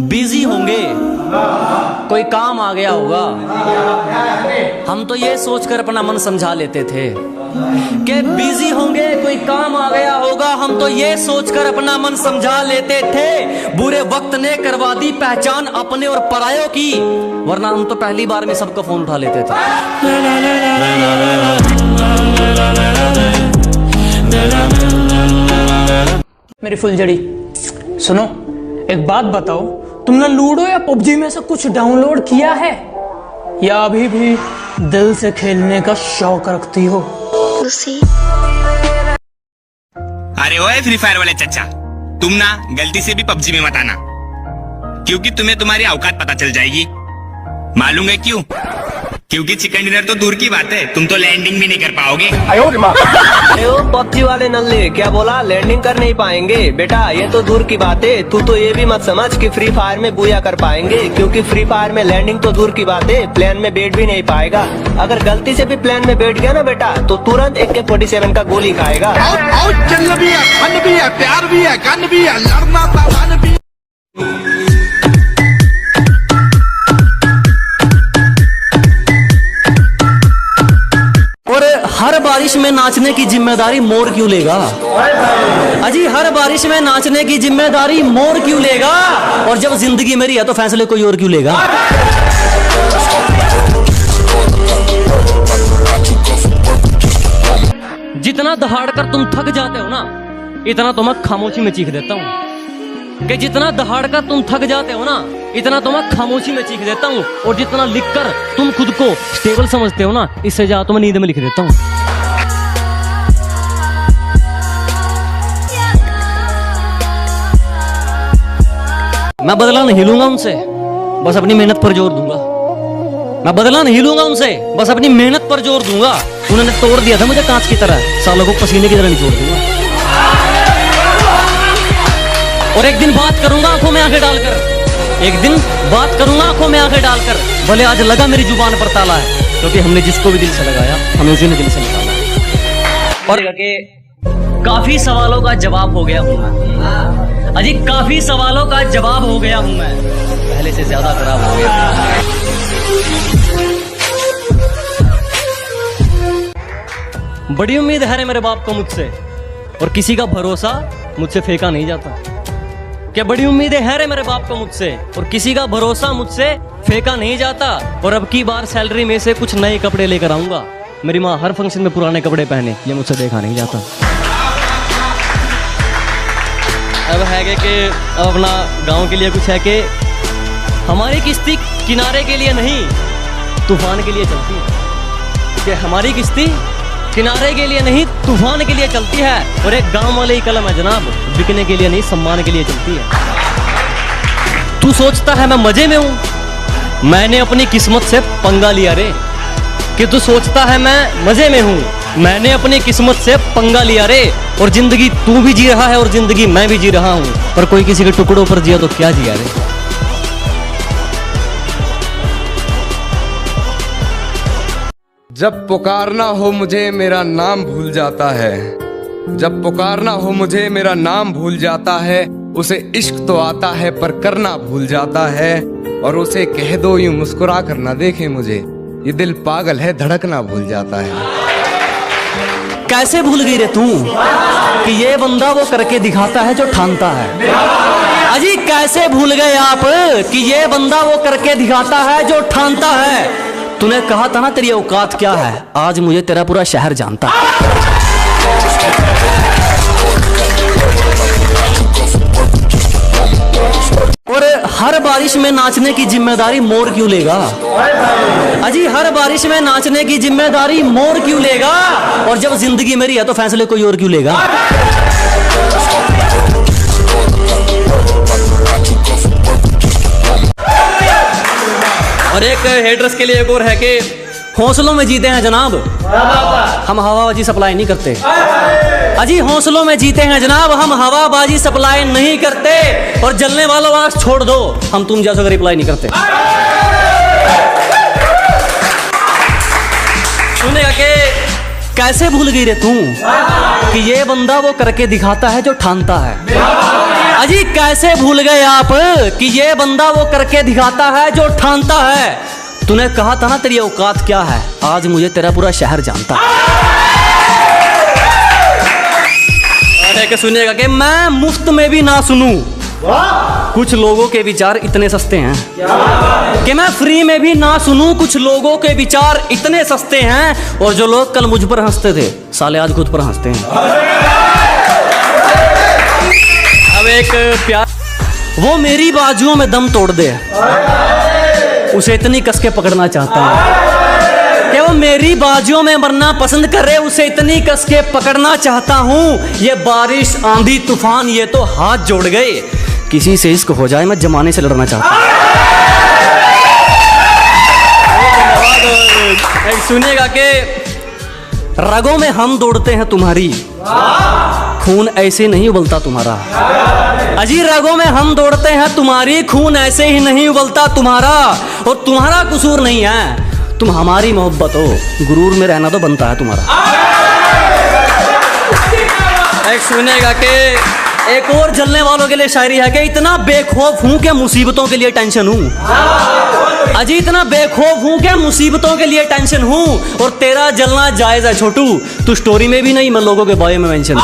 Busy होंगे, कोई काम आ गया होगा। हम तो ये सोचकर अपना मन समझा लेते थे कि बिजी होंगे, कोई काम आ गया होगा। हम तो ये सोचकर अपना मन समझा लेते थे। बुरे वक्त ने करवा दी पहचान अपने और परायों की, वरना हम तो पहली बार में सबका फोन उठा लेते थे। मेरी फुलझड़ी सुनो, एक बात बताओ, तुमने लूडो या पबजी में से कुछ डाउनलोड किया है या अभी भी दिल से खेलने का शौक रखती हो? अरे ओए फ्री फायर वाले चचा, तुम ना गलती से भी पबजी में मत आना, क्योंकि तुम्हें तुम्हारी औकात पता चल जाएगी। मालूम है क्यों? क्योंकि चिकन डिनर तो दूर की बात है, तुम तो लैंडिंग भी नहीं कर पाओगे। अरे ओ पबजी वाले नल्ले, क्या बोला? लैंडिंग कर नहीं पाएंगे? बेटा ये तो दूर की बात है, तू तो ये भी मत समझ कि फ्री फायर में बूया कर पाएंगे, क्योंकि फ्री फायर में लैंडिंग तो दूर की बात है, प्लेन में बैठ भी नहीं पाएगा। अगर गलती से भी प्लेन में बैठ गया ना बेटा, तो तुरंत AK-47 का गोली खाएगा। चल भी है, फन भी है, प्यार भी है, गन भी है, लड़ना तवान भी। और हर बारिश में नाचने की जिम्मेदारी मोर क्यों लेगा? अजी हर बारिश में नाचने की जिम्मेदारी मोर क्यों लेगा? और जब जिंदगी मेरी है तो फैसले कोई और क्यों लेगा? जितना दहाड़ कर तुम थक जाते हो ना, इतना तो मैं खामोशी में चीख देता हूँ। कि जितना दहाड़ कर तुम थक जाते हो ना, इतना तो मैं खामोशी में चीख देता हूँ। और जितना लिखकर तुम खुद को स्टेबल समझते हो ना, इससे ज्यादा तो मैं नींद में लिख देता हूँ। मैं बदला नहीं लूंगा उनसे, बस अपनी मेहनत पर जोर दूंगा। मैं बदला नहीं लूंगा उनसे, बस अपनी मेहनत पर जोर दूंगा। उन्होंने तोड़ दिया था मुझे कांच की तरह, सालों को पसीने की तरह नहीं छोड़ दूंगा। और एक दिन बात करूंगा आंखों में आंखें डालकर, एक दिन बात करूंगा आंखों में आंखें डालकर। भले आज लगा मेरी जुबान पर ताला है, क्योंकि हमने जिसको भी दिल से लगाया हमें उसी ने दिल से निकाला। और काफी सवालों का जवाब हो गया हूं मैं, अजी काफी सवालों का जवाब हो गया हूं मैं, पहले से ज्यादा खराब हो गया। बड़ी उम्मीद है मेरे बाप को मुझसे, और किसी का भरोसा मुझसे फेंका नहीं जाता। क्या बड़ी उम्मीदें हैं रे मेरे बाप को मुझसे, और किसी का भरोसा मुझसे फेंका नहीं जाता। और अब की बार सैलरी में से कुछ नए कपड़े लेकर आऊंगा। मेरी माँ हर फंक्शन में पुराने कपड़े पहने, ये मुझसे देखा नहीं जाता। अब है कि अब अपना गांव के लिए कुछ है कि हमारी किश्ती किनारे के लिए नहीं, तूफान के लिए चलती है। कि हमारी किश्ती किनारे के लिए नहीं, तूफान के लिए चलती है। और एक गांव वाले ही कलम है जनाब, बिकने के लिए नहीं, सम्मान के लिए चलती है। तू सोचता है मैं मजे में हूं, मैंने अपनी किस्मत से पंगा लिया रे। कि तू सोचता है मैं मजे में हूं, मैंने अपनी किस्मत से पंगा लिया रे। और जिंदगी तू भी जी रहा है और जिंदगी मैं भी जी रहा हूं, पर कोई किसी के टुकड़ों पर जिया तो क्या जिया रे। जब पुकारना हो मुझे मेरा नाम भूल जाता है, जब पुकारना हो मुझे मेरा नाम भूल जाता है। उसे इश्क तो आता है पर करना भूल जाता है। और उसे कह दो यूं मुस्कुरा कर ना देखे मुझे, ये दिल पागल है धड़कना भूल जाता है। कैसे भूल गई रे तू कि ये बंदा वो करके दिखाता है जो ठानता है? अजी कैसे भूल गए आप कि ये बंदा वो करके दिखाता है जो ठानता है? तूने कहा था ना तेरी औकात क्या है, आज मुझे तेरा पूरा शहर जानता है। और हर बारिश में नाचने की जिम्मेदारी मोर क्यों लेगा? अजी हर बारिश में नाचने की जिम्मेदारी मोर क्यों लेगा? और जब जिंदगी मेरी है तो फैसले कोई और क्यों लेगा? और एक हेडर्स के लिए एक और है कि हौसलों में जीते हैं जनाब, हम हवाबाजी सप्लाई नहीं करते। अजी हौसलों में जीते हैं जनाब, हम हवाबाजी सप्लाई नहीं करते। और जलने वालों आग छोड़ दो, हम तुम जैसा रिप्लाई नहीं करते। सुनेगा कि कैसे भूल गई रे तू कि ये बंदा वो करके दिखाता है जो ठानता है? अजी कैसे भूल गए आप कि ये बंदा वो करके दिखाता है जो ठानता है। तूने कहा था ना तेरी औकात क्या है, आज मुझे तेरा पूरा शहर जानता है। अरे सुनिएगा कि मैं मुफ्त में भी ना सुनूं, कुछ लोगों के विचार इतने सस्ते हैं कि मैं फ्री में भी ना सुनूं। कुछ लोगों के विचार इतने सस्ते हैं, और जो लोग कल मुझ पर हंसते थे साले आज खुद पर हंसते हैं। अब एक प्यार, वो मेरी बाजुओं में दम तोड़ दे, उसे इतनी कस के पकड़ना चाहता हूं कि वो मेरी बाजुओं में मरना पसंद करे, उसे इतनी कस के पकड़ना चाहता हूं। ये बारिश आंधी तूफान ये तो हाथ जोड़ गए, किसी से इश्क हो जाए मैं जमाने से लड़ना चाहता हूं। एक सुनिएगा कि रगों में हम दौड़ते हैं तुम्हारी, खून ऐसे नहीं उबलता तुम्हारा। अजी रगों में हम दौड़ते हैं तुम्हारी, खून ऐसे ही नहीं उबलता तुम्हारा। और तुम्हारा कसूर नहीं है, तुम हमारी मोहब्बत हो, गुरूर में रहना तो बनता है तुम्हारा। एक सुनेगा कि एक और जलने वालों के लिए शायरी है कि इतना बेखौफ हूं कि मुसीबतों के लिए टेंशन हूं। अजी इतना बेखौफ हूं कि मुसीबतों के लिए टेंशन हूं, और तेरा जलना जायज है छोटू, तू स्टोरी में भी नहीं मैं लोगों के बारे में मेंशन।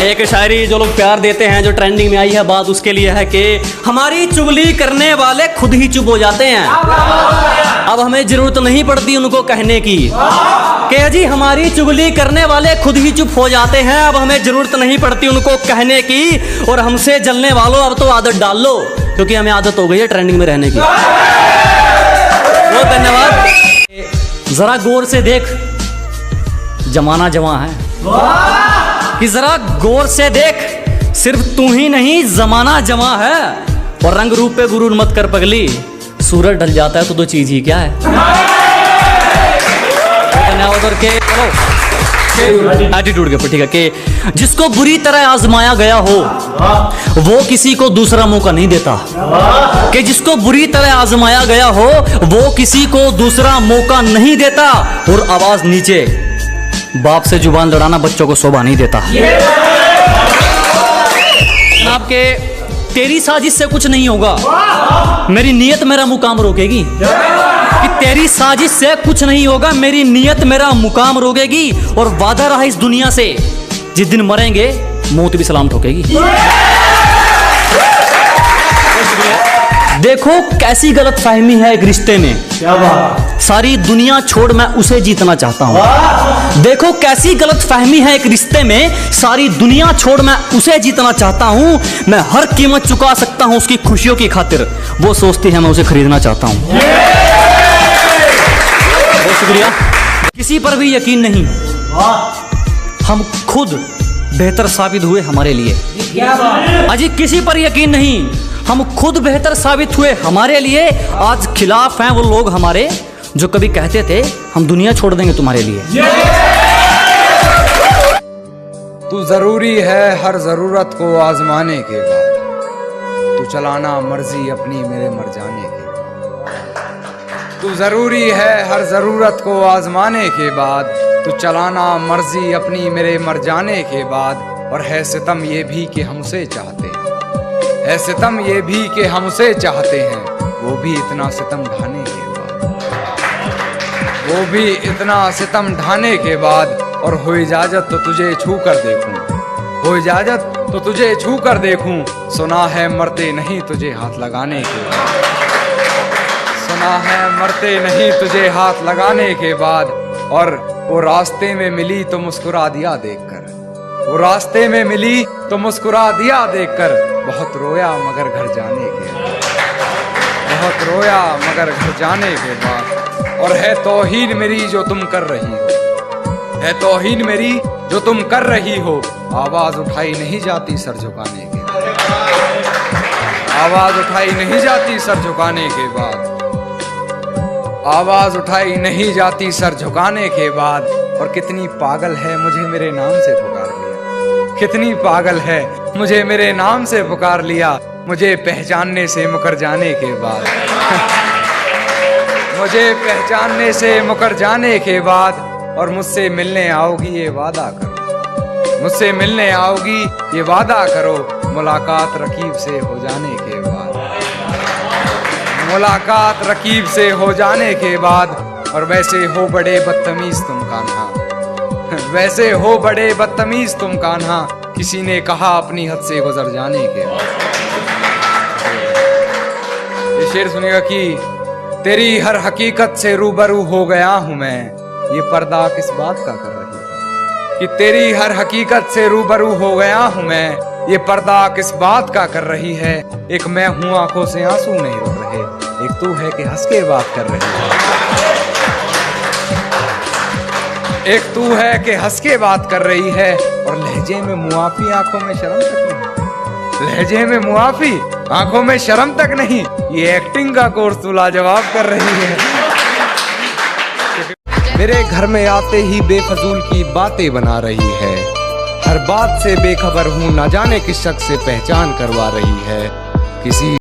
एक शायरी जो लोग प्यार देते हैं, जो ट्रेंडिंग में आई है बात, उसके लिए है कि हमारी चुगली करने वाले खुद ही चुप हो जाते हैं, अब हमें जरूरत नहीं पड़ती उनको कहने की। कि जी हमारी चुगली करने वाले खुद ही चुप हो जाते हैं, अब हमें जरूरत नहीं पड़ती उनको कहने की। और हमसे जलने वालों अब तो आदत डाल लो, क्योंकि हमें आदत हो गई है ट्रेंडिंग में रहने की। बहुत धन्यवाद। जरा गौर से देख, जमाना जवां है कि जरा गौर से देख, सिर्फ तू ही नहीं जमाना जवां है। और रंग रूप पे गुरूर मत कर पगली, सूरज ढल जाता है तो दो चीज ही क्या है। के एटीट्यूड के ऊपर ठीक है कि जिसको बुरी तरह आजमाया गया हो वो किसी को दूसरा मौका नहीं देता, कि जिसको बुरी तरह आजमाया गया हो वो किसी को दूसरा मौका नहीं देता। और आवाज नीचे, बाप से जुबान लड़ाना बच्चों को शोभा नहीं देता। आपके तेरी साजिश से कुछ नहीं होगा, मेरी नीयत मेरा मुकाम रोकेगी। कि तेरी साजिश से कुछ नहीं होगा, मेरी नीयत मेरा मुकाम रोकेगी। और वादा रहा इस दुनिया से, जिस दिन मरेंगे मौत भी सलाम ठोकेगी। देखो कैसी गलत फहमी है एक रिश्ते में, क्या बात, सारी दुनिया छोड़ मैं उसे जीतना चाहता हूं। देखो कैसी गलत फहमी है एक रिश्ते में, सारी दुनिया छोड़ मैं उसे जीतना चाहता हूं। मैं हर कीमत चुका सकता हूं उसकी खुशियों की खातिर, वो सोचती है मैं उसे खरीदना चाहता हूं। बहुत शुक्रिया। किसी पर भी यकीन नहीं, हम खुद बेहतर साबित हुए हमारे लिए। अजी किसी पर यकीन नहीं, हम खुद बेहतर साबित हुए हमारे लिए। आज खिलाफ हैं वो लोग हमारे जो कभी कहते थे हम दुनिया छोड़ देंगे तुम्हारे लिए। तू जरूरी है हर जरूरत को आजमाने के बाद, तू चलाना मर्जी अपनी मेरे मर जाने के। तू जरूरी है हर जरूरत को आजमाने के बाद, तू चलाना मर्जी अपनी मेरे मर जाने के बाद। और है सितम ये भी कि हम उसे चाहते हैं, है सितम ये भी कि हम उसे चाहते हैं, वो भी इतना सितम ढाने के बाद, वो भी इतना सितम ढाने के बाद। और हो इजाजत तो तुझे छू कर देखूं, हो इजाजत तो तुझे छू कर देखूं, सुना है मरते नहीं तुझे हाथ लगाने के बाद, सुना है मरते नहीं तुझे हाथ लगाने के बाद। और वो रास्ते में मिली तो मुस्कुरा दिया देखकर, वो रास्ते में मिली तो मुस्कुरा दिया देखकर। बहुत रोया मगर घर जाने के बाद, बहुत रोया मगर घर जाने के बाद। और है तौहीन मेरी जो तुम कर रही हो, है तौहीन मेरी जो तुम कर रही हो। आवाज उठाई नहीं जाती सर झुकाने के, आवाज उठाई नहीं जाती सर झुकाने के बाद, आवाज उठाई नहीं जाती सर झुकाने के बाद। और कितनी पागल है मुझे मेरे नाम से पुकार लिया, कितनी पागल है मुझे मेरे नाम से पुकार लिया, मुझे पहचानने से मुकर जाने के बाद, मुझे पहचानने से मुकर जाने के बाद। और मुझसे मिलने आओगी ये वादा करो, मुझसे मिलने आओगी ये वादा करो, मुलाकात रकीब से हो जाने के बाद। मुलाकात रकीब से हो जाने के बाद। और वैसे हो बड़े बदतमीज तुम कान्हा, वैसे हो बड़े बदतमीज तुम कान्हा, किसी ने कहा अपनी हद से गुजर जाने के बाद। ये शेर सुनिएगा कि तेरी हर हकीकत से रूबरू हो गया हूं मैं, ये पर्दा किस बात का कर रही है। कि तेरी हर हकीकत से रूबरू हो गया हूं मैं, ये पर्दा किस बात का कर रही है। एक मैं हूं आंखों से आंसू नहीं रुक रहे, एक तू है कि हंस के बात कर रही है। एक तू है कि हंस के बात कर रही है, और लहजे में मुआफी आंखों में शर्म तक नहीं। लहजे में मुआफी आंखों में शर्म तक नहीं, ये एक्टिंग का कोर्स तू लाजवाब कर रही है। मेरे घर में आते ही बेफजूल की बातें बना रही है, हर बात से बेखबर हूँ, ना जाने किस शख्स से पहचान करवा रही है। किसी